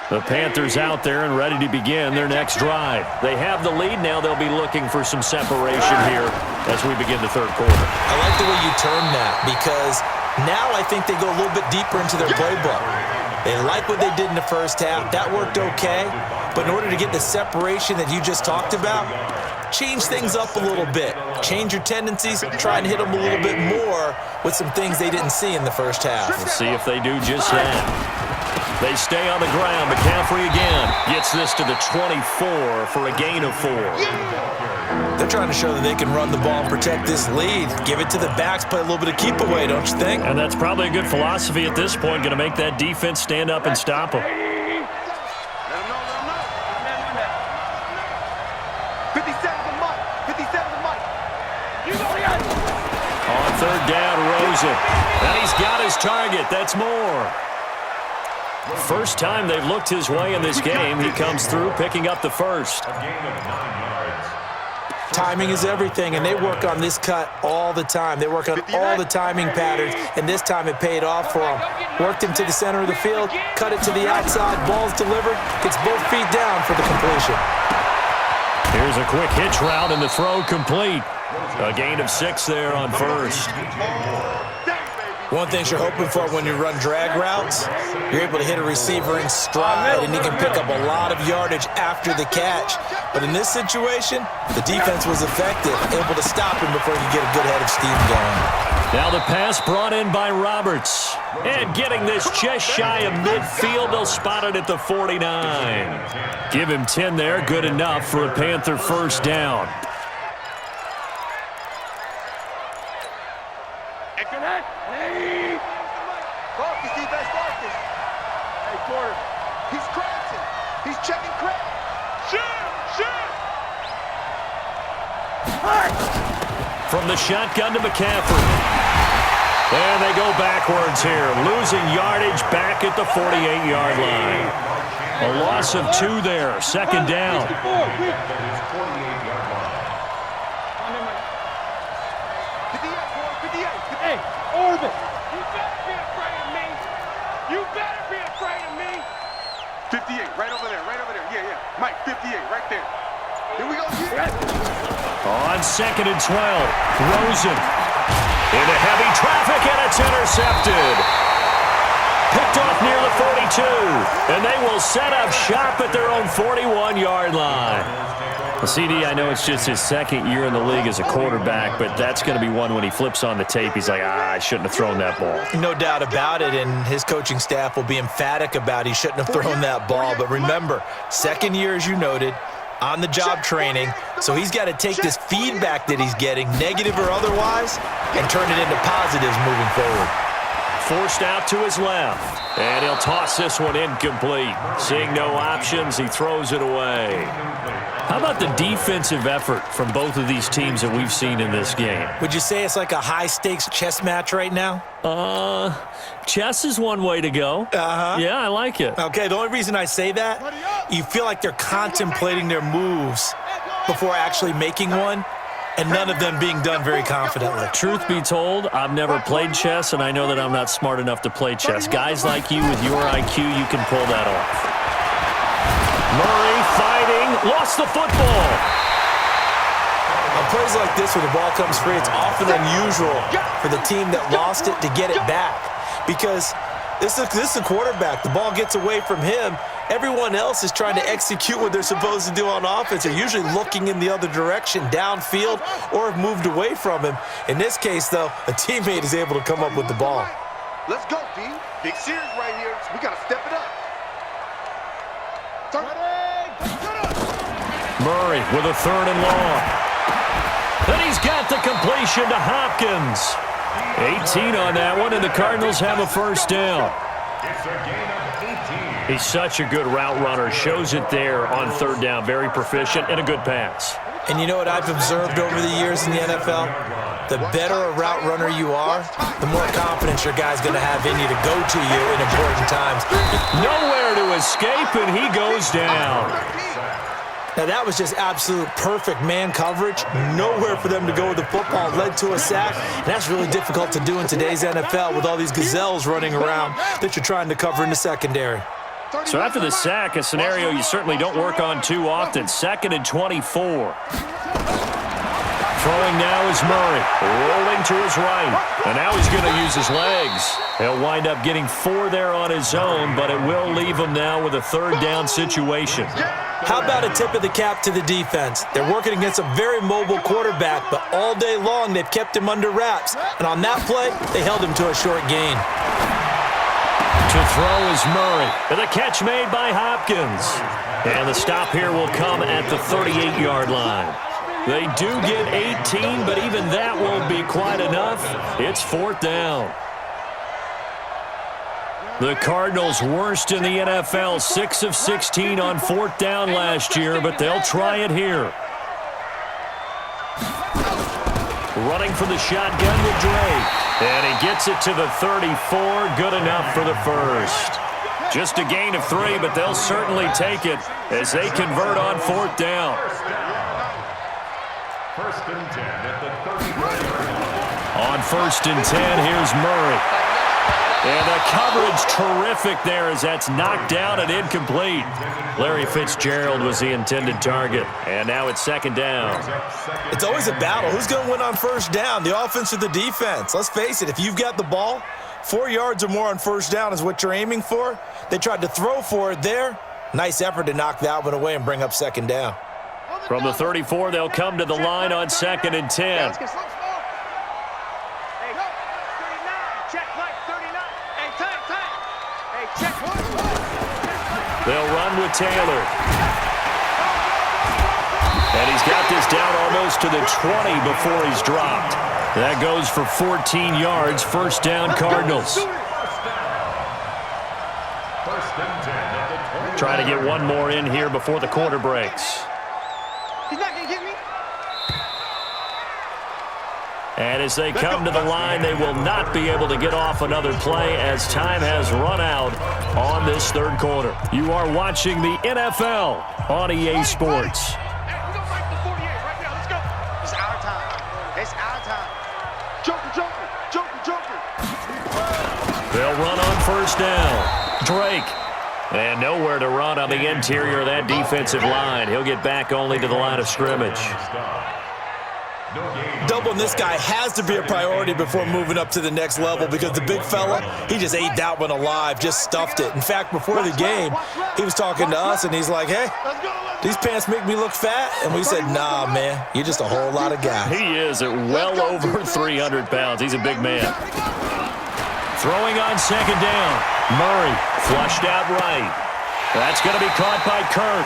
[SPEAKER 8] The Panthers out there and ready to begin their next drive. They have the lead now. They'll be looking for some separation here as we begin the 3rd quarter.
[SPEAKER 9] I like the way you term that because now I think they go a little bit deeper into their playbook. They like what they did in the first half. That worked okay. But in order to get the separation that you just talked about, change things up a little bit. Change your tendencies, try and hit them a little bit more with some things they didn't see in the first half.
[SPEAKER 8] We'll see if they do just that. They stay on the ground. McCaffrey again gets this to the 24 for a gain of 4.
[SPEAKER 9] They're trying to show that they can run the ball and protect this lead. Give it to the backs, play a little bit of keep away, don't you think?
[SPEAKER 8] And that's probably a good philosophy at this point, going to make that defense stand up and stop them.
[SPEAKER 10] 57 to Mike. 57
[SPEAKER 8] throws it. And he's got his target. That's more. First time they've looked his way in this game. He comes through picking up the first.
[SPEAKER 11] A gain of 9 yards.
[SPEAKER 9] Timing is everything, and they work on this cut all the time. They work on all the timing patterns, and this time it paid off for him. Worked him to the center of the field, cut it to the outside, ball's delivered, gets both feet down for the completion.
[SPEAKER 8] Here's a quick hitch route, and the throw complete. A gain of 6 there on first.
[SPEAKER 9] One thing you're hoping for when you run drag routes, you're able to hit a receiver in stride, and he can pick up a lot of yardage after the catch. But in this situation, the defense was effective, able to stop him before he could get a good head of steam going.
[SPEAKER 8] Now the pass brought in by Roberts. And getting this just shy of midfield, they'll spot it at the 49. Give him 10 there, good enough for a Panther first down.
[SPEAKER 10] He's crashing. He's checking crash.
[SPEAKER 8] From the shotgun to McCaffrey. And they go backwards here, losing yardage back at the 48-yard line. A loss of 2 there, second down.
[SPEAKER 10] Hey, Orbit. You better be afraid of me. You better be afraid of me. 58, right over there, right over there. Yeah. Mike, 58, right there. Here we go.
[SPEAKER 8] On 2nd and 12, Rosen into heavy traffic, and it's intercepted. Picked off near the 42, and they will set up shop at their own 41-yard line. Well, CD, I know it's just his second year in the league as a quarterback, but that's going to be one when he flips on the tape, he's like, I shouldn't have thrown that ball.
[SPEAKER 9] No doubt about it, and his coaching staff will be emphatic about he shouldn't have thrown that ball. But remember, second year, as you noted, on-the-job training, so he's got to take this feedback that he's getting, negative or otherwise, and turn it into positives moving forward.
[SPEAKER 8] Forced out to his left, and he'll toss this one incomplete. Seeing no options, he throws it away. How about the defensive effort from both of these teams that we've seen in this game?
[SPEAKER 9] Would you say it's like a high-stakes chess match right now?
[SPEAKER 8] Chess is one way to go.
[SPEAKER 9] Uh-huh.
[SPEAKER 8] Yeah, I like it.
[SPEAKER 9] Okay, the only reason I say that, you feel like they're contemplating their moves before actually making one, and none of them being done very confidently.
[SPEAKER 8] Truth be told, I've never played chess, and I know that I'm not smart enough to play chess. Guys like you with your IQ, you can pull that off. Murray fighting, lost the football.
[SPEAKER 9] On plays like this where the ball comes free, it's often unusual for the team that lost it to get it back, because this is a quarterback. The ball gets away from him. Everyone else is trying to execute what they're supposed to do on offense. They're usually looking in the other direction, downfield, or have moved away from him. In this case, though, a teammate is able to come up with the ball.
[SPEAKER 10] Let's go, D. Big series right here. We got to step it up.
[SPEAKER 8] Murray with a 3rd and long. Then he's got the completion to Hopkins. 18 on that one, and the Cardinals have a first down.
[SPEAKER 11] It's a gain of 18.
[SPEAKER 8] He's such a good route runner. Shows it there on 3rd down. Very proficient and a good pass.
[SPEAKER 9] And you know what I've observed over the years in the NFL? The better a route runner you are, the more confidence your guy's going to have in you to go to you in important times.
[SPEAKER 8] Nowhere to escape, and he goes down.
[SPEAKER 9] Now, that was just absolute perfect man coverage. Nowhere for them to go with the football. Led to a sack. And that's really difficult to do in today's NFL with all these gazelles running around that you're trying to cover in the secondary.
[SPEAKER 8] So after the sack, a scenario you certainly don't work on too often. 2nd and 24. Throwing now is Murray, rolling to his right, and now he's going to use his legs. He'll wind up getting 4 there on his own, but it will leave him now with a 3rd down situation.
[SPEAKER 9] How about a tip of the cap to the defense? They're working against a very mobile quarterback, but all day long they've kept him under wraps, and on that play, they held him to a short gain.
[SPEAKER 8] To throw is Murray, and the catch made by Hopkins. And the stop here will come at the 38-yard line. They do get 18, but even that won't be quite enough. It's 4th down. The Cardinals worst in the NFL, 6 of 16 on 4th down last year, but they'll try it here. running for the shotgun with Drake. And he gets it to the 34. Good enough for the first. Just a gain of 3, but they'll certainly take it as they convert on 4th down.
[SPEAKER 11] First and 10 at the 30-yard line.
[SPEAKER 8] On 1st and 10, here's Murray. And the coverage terrific there as that's knocked down and incomplete. Larry Fitzgerald was the intended target. And now it's 2nd down.
[SPEAKER 9] It's always a battle. Who's going to win on 1st down, the offense or the defense? Let's face it, if you've got the ball, 4 yards or more on 1st down is what you're aiming for. They tried to throw for it there. Nice effort to knock that one away and bring up 2nd down.
[SPEAKER 8] From the 34, they'll come to the line on 2nd and 10. They'll run with Taylor. And he's got this down almost to the 20 before he's dropped. That goes for 14 yards. 1st down, Cardinals. Trying to get one more in here before the quarter breaks.
[SPEAKER 10] He's not going to get me.
[SPEAKER 8] And as they come to the line, they will not be able to get off another play as time has run out on this 3rd quarter. You are watching the NFL on EA Sports.
[SPEAKER 10] Hey, we're going to fight the 48 right now. Let's go. It's our time. It's our time. Joker, Joker, Joker, Joker.
[SPEAKER 8] They'll run on 1st down. Drake. And nowhere to run on the interior of that defensive line. He'll get back only to the line of scrimmage.
[SPEAKER 9] Doubling this guy has to be a priority before moving up to the next level because the big fella, he just ate that one alive, just stuffed it. In fact, before the game, he was talking to us, and he's like, hey, these pants make me look fat? And we said, nah, man, you're just a whole lot of guys.
[SPEAKER 8] He is at well over 300 pounds. He's a big man. Throwing on 2nd down. Murray flushed out right. That's going to be caught by Kirk.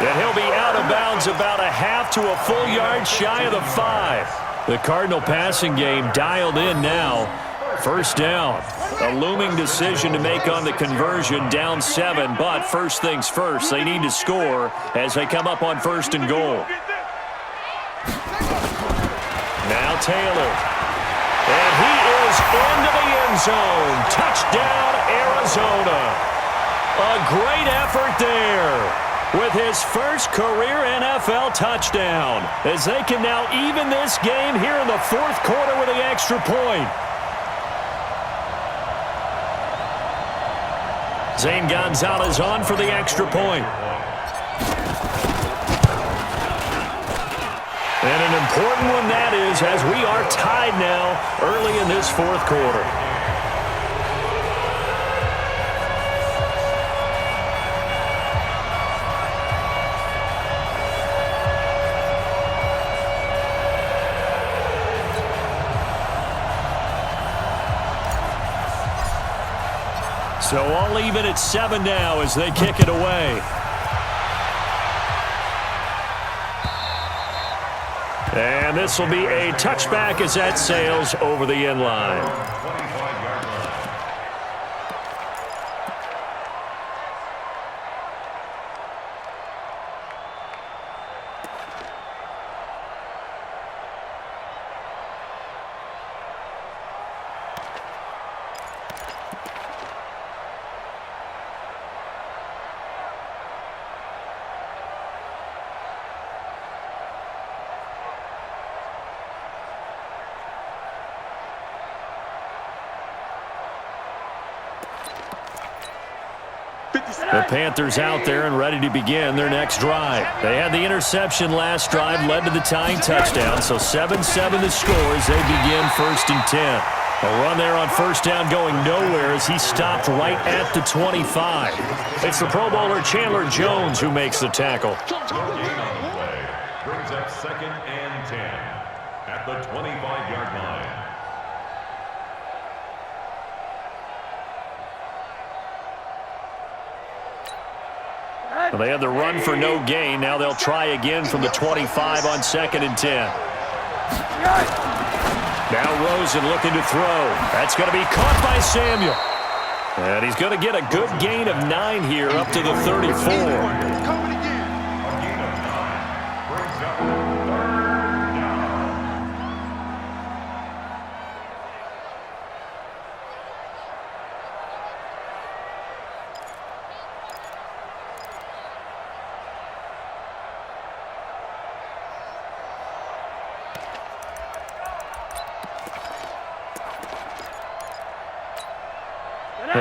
[SPEAKER 8] And he'll be out of bounds about a half to a full yard shy of the 5. The Cardinal passing game dialed in now. 1st down. A looming decision to make on the conversion, down 7. But first things first, they need to score as they come up on 1st and goal. Now Taylor. And he is into the end zone. Touchdown, Arizona. A great effort there with his first career NFL touchdown as they can now even this game here in the 4th quarter with the extra point. Zane Gonzalez on for the extra point. And an important one that is, as we are tied now early in this 4th quarter. So all even at 7 now as they kick it away. And this will be a touchback as that sails over the end line. The Panthers out there and ready to begin their next drive. They had the interception last drive, led to the tying touchdown, so 7-7 the score as they begin 1st and 10. A run there on 1st down going nowhere as he stopped right at the 25. It's the Pro Bowler Chandler Jones who makes the tackle.
[SPEAKER 11] Brings up 2nd and 10 at the 25-yard line.
[SPEAKER 8] They had the run for no gain. Now they'll try again from the 25 on 2nd and 10. Now Rosen looking to throw. That's going to be caught by Samuel. And he's going to get a good gain of 9 here up to the 34.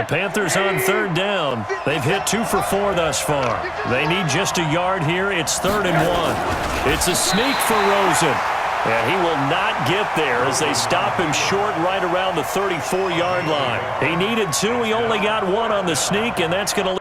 [SPEAKER 8] The Panthers on third down. They've hit 2 for 4 thus far. They need just a yard here. It's 3rd and 1. It's a sneak for Rosen. And he will not get there as they stop him short right around the 34-yard line. He needed 2. He only got 1 on the sneak, and that's going to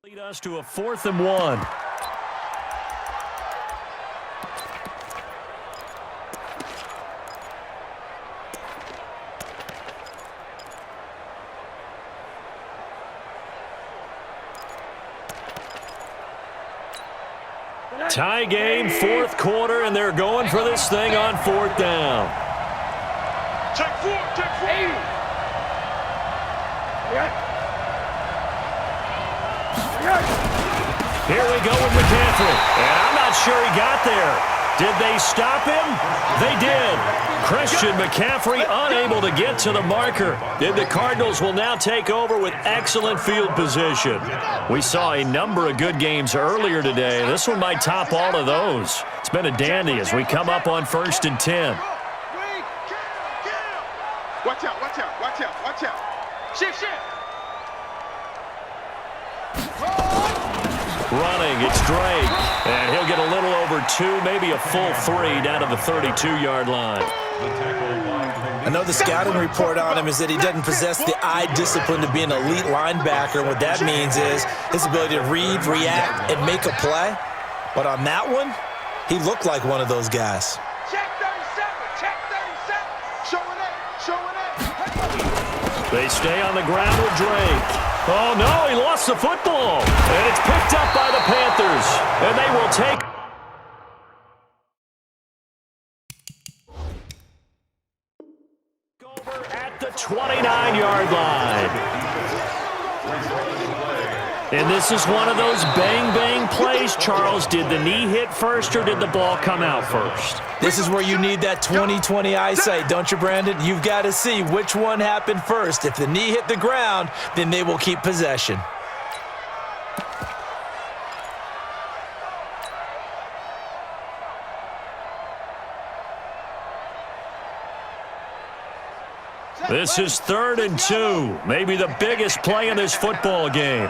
[SPEAKER 8] lead us to a 4th and 1. Tie game, 4th quarter, and they're going for this thing on 4th down.
[SPEAKER 10] Check 4, check 4.
[SPEAKER 8] Here we go with McCaffrey, and I'm not sure he got there. Did they stop him? They did. Christian McCaffrey unable to get to the marker. The Cardinals will now take over with excellent field position. We saw a number of good games earlier today. This one might top all of those. It's been a dandy as we come up on 1st and 10.
[SPEAKER 10] Watch out, watch out, watch out, watch out. Shift, shift.
[SPEAKER 8] Running, it's Drake. And he'll get a little over 2, maybe a full 3 down to the 32-yard line.
[SPEAKER 9] I know the scouting report on him is that he doesn't possess the eye discipline to be an elite linebacker. What that means is his ability to read, react, and make a play. But on that one, he looked like one of those guys.
[SPEAKER 10] Check 37, check 37. Showing it, showing it.
[SPEAKER 8] They stay on the ground with Drake. Oh, no, he lost the football. And it's picked up by the Panthers. And they will take over at the 29-yard line. And this is one of those bang-bang plays, Charles. Did the knee hit first or did the ball come out first?
[SPEAKER 9] This is where you need that 20/20 eyesight, don't you, Brandon? You've got to see which one happened first. If the knee hit the ground, then they will keep possession.
[SPEAKER 8] This is 3rd and 2, maybe the biggest play in this football game.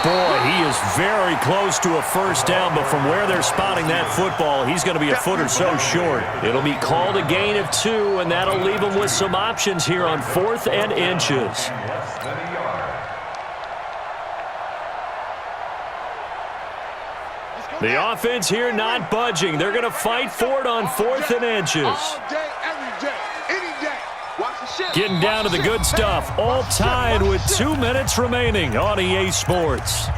[SPEAKER 8] Boy, he is very close to a first down, but from where they're spotting that football, he's going to be a foot or so short. It'll be called a gain of 2, and that'll leave him with some options here on 4th and inches. The offense here not budging. They're going to fight for it on 4th and inches.
[SPEAKER 10] All day, every day, any day. Watch the shit.
[SPEAKER 8] Getting down to the good stuff. All tied with 2 minutes remaining on EA Sports.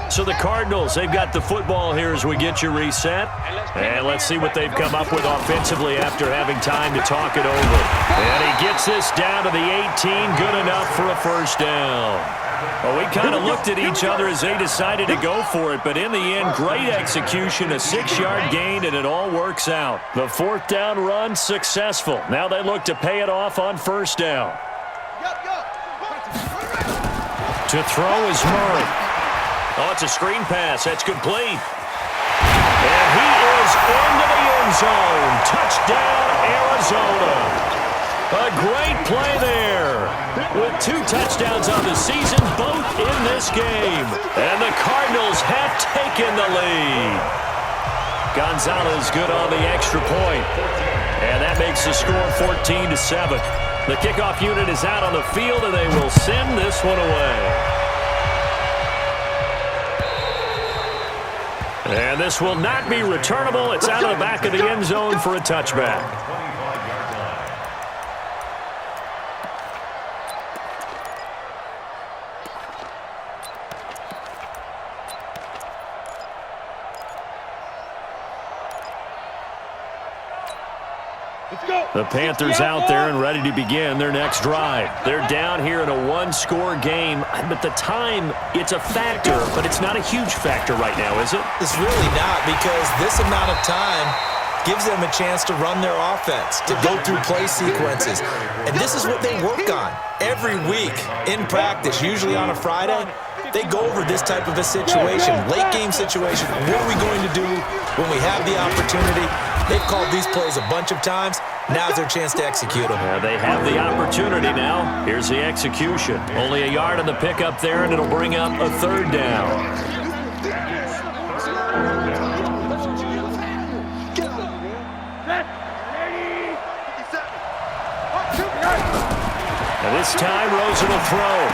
[SPEAKER 8] So the Cardinals, they've got the football here as we get you reset. And let's see what they've come up with offensively after having time to talk it over. And he gets this down to the 18, good enough for a first down. Well, we kind of looked at each other as they decided to go for it, but in the end, great execution, a 6-yard gain, and it all works out. The 4th down run successful. Now they look to pay it off on first down. To throw is Murray. Oh, it's a screen pass. That's complete. And he is into the end zone. Touchdown, Arizona. A great play there. With 2 touchdowns on the season, both in this game. And the Cardinals have taken the lead. Gonzalez good on the extra point. And that makes the score 14-7. The kickoff unit is out on the field, and they will send this one away. And this will not be returnable. It's out of the back of the end zone for a touchback. The Panthers out there and ready to begin their next drive. They're down here in a 1-score game. But the time, it's a factor, but it's not a huge factor right now, is it?
[SPEAKER 9] It's really not, because this amount of time gives them a chance to run their offense, to go through play sequences. And this is what they work on every week in practice, usually on a Friday. They go over this type of a situation, late game situation. What are we going to do when we have the opportunity? They've called these plays a bunch of times. Now's their chance to execute them.
[SPEAKER 8] Yeah, they have the opportunity now. Here's the execution. Only a yard on the pickup there, and it'll bring up a 3rd down. And this time, Rosen will throw.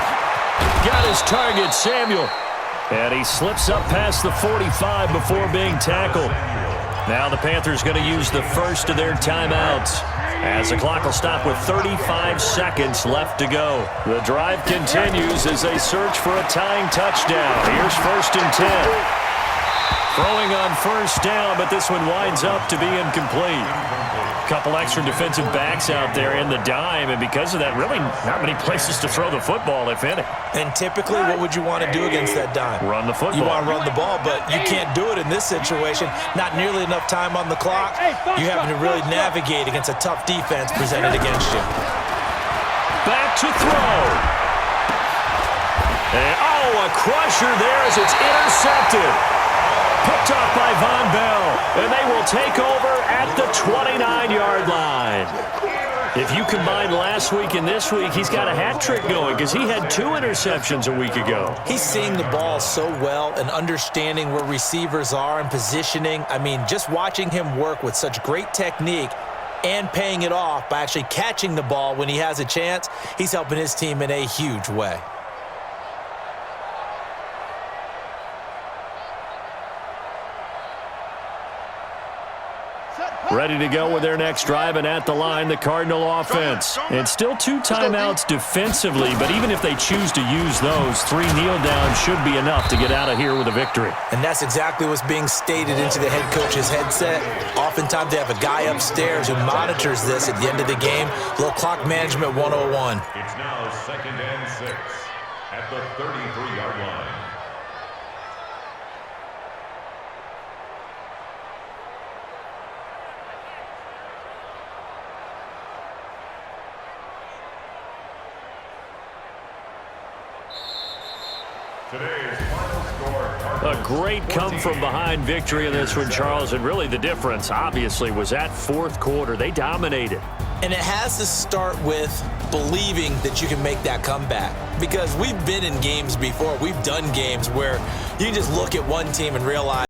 [SPEAKER 8] Got his target, Samuel. And he slips up past the 45 before being tackled. Now the Panthers going to use the first of their timeouts, as the clock will stop with 35 seconds left to go. The drive continues as they search for a tying touchdown. Here's 1st and 10. Throwing on 1st down, but this one winds up to be incomplete. Couple extra defensive backs out there in the dime, and because of that, really not many places to throw the football, if any.
[SPEAKER 9] And typically, what would you want to do against that dime?
[SPEAKER 8] Run the football.
[SPEAKER 9] You want to run the ball, but you can't do it in this situation. Not nearly enough time on the clock. You having to really navigate against a tough defense presented against you.
[SPEAKER 8] Back to throw. And, a crusher there as it's intercepted. Picked off by Von Bell, and they will take over at the 29-yard line. If you combine last week and this week, he's got a hat trick going because he had 2 interceptions a week ago.
[SPEAKER 9] He's seeing the ball so well and understanding where receivers are and positioning. I mean, just watching him work with such great technique and paying it off by actually catching the ball when he has a chance, he's helping his team in a huge way.
[SPEAKER 8] Ready to go with their next drive, and at the line, the Cardinal offense. And still 2 timeouts defensively, but even if they choose to use those, 3 kneel downs should be enough to get out of here with a victory.
[SPEAKER 9] And that's exactly what's being stated into the head coach's headset. Oftentimes they have a guy upstairs who monitors this at the end of the game. Little clock management 101.
[SPEAKER 11] It's now 2nd and 6 at the 33-yard line.
[SPEAKER 8] A great come-from-behind victory in this one, Charles, and really the difference, obviously, was that 4th quarter. They dominated.
[SPEAKER 9] And it has to start with believing that you can make that comeback. Because we've been in games before. We've done games where you just look at one team and realize